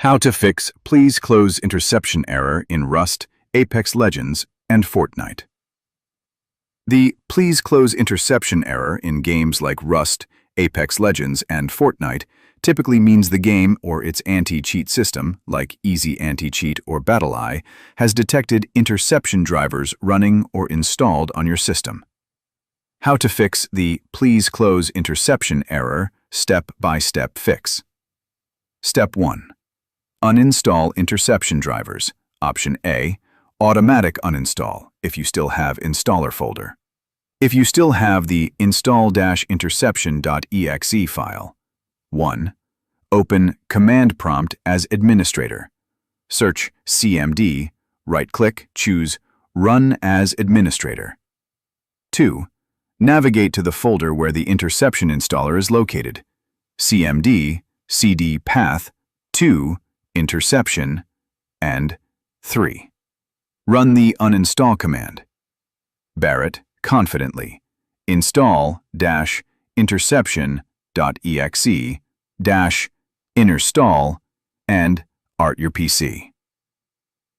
How to fix Please Close Interception error in Rust, Apex Legends, and Fortnite. The Please Close Interception error in games like Rust, Apex Legends, and Fortnite typically means the game or its anti-cheat system, like Easy Anti-Cheat or BattleEye, has detected interception drivers running or installed on your system. How to fix the Please Close Interception error step-by-step fix. Step 1. Uninstall interception drivers. Option A. Automatic uninstall if you still have installer folder. If you still have the install-interception.exe file. 1. Open Command Prompt as Administrator. Search CMD, right-click, choose Run as Administrator. 2. Navigate to the folder where the interception installer is located. CMD, CD path, 2, interception, and 3. Run the uninstall command. Barrett confidently. Install-interception.exe-install and art your PC.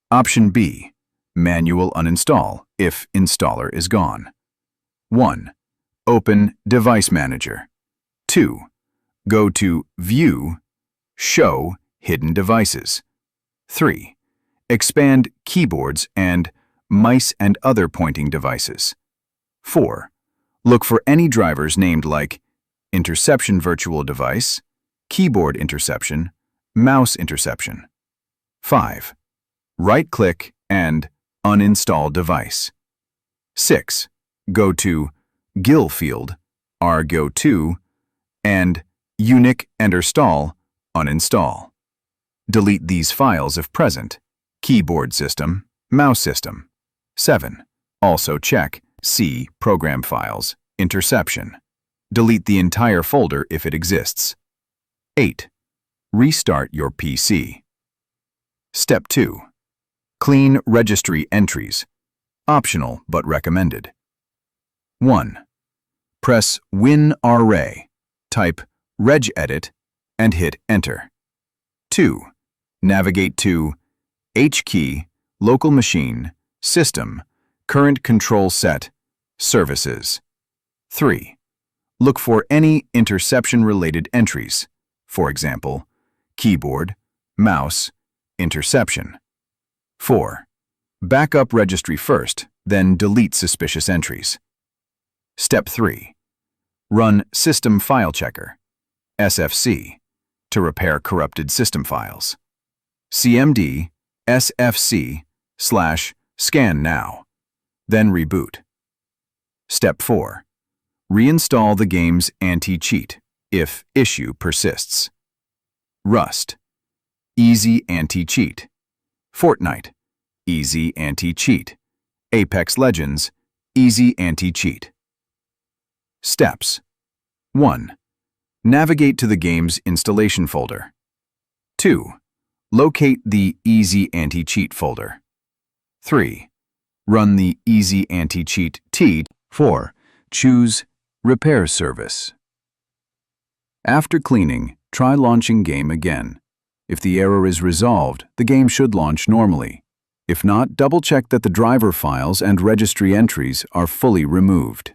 Option B. Manual uninstall if installer is gone. 1. Open Device Manager. 2. Go to View, Show Hidden Devices. 3. Expand keyboards and mice and other pointing devices. 4. Look for any drivers named like Interception Virtual Device, Keyboard Interception, Mouse Interception. 5. Right-click and uninstall device. 6. Go to GIL field, rgo2, and Unique Understall, uninstall. Delete these files if present. Keyboard system, mouse system. 7. Also check C program files, interception. Delete the entire folder if it exists. 8. Restart your PC. Step 2. Clean registry entries. Optional but recommended. 1. Press WinRAR, type regedit, and hit Enter. 2. Navigate to H key, local machine, system, current control set, services. 3. Look for any interception-related entries, for example, keyboard, mouse, interception. 4. Back up registry first, then delete suspicious entries. Step 3. Run System File Checker, SFC, to repair corrupted system files. CMD SFC/scan now, then reboot. Step 4. Reinstall the game's anti-cheat if issue persists. Rust, Easy Anti-Cheat. Fortnite, Easy Anti-Cheat. Apex Legends, Easy Anti-Cheat. Steps. 1. Navigate to the game's installation folder. 2. Locate the Easy Anti-Cheat folder. 3. Run the Easy Anti-Cheat T. 4. Choose Repair Service. After cleaning, try launching game again. If the error is resolved, the game should launch normally. If not, double-check that the driver files and registry entries are fully removed.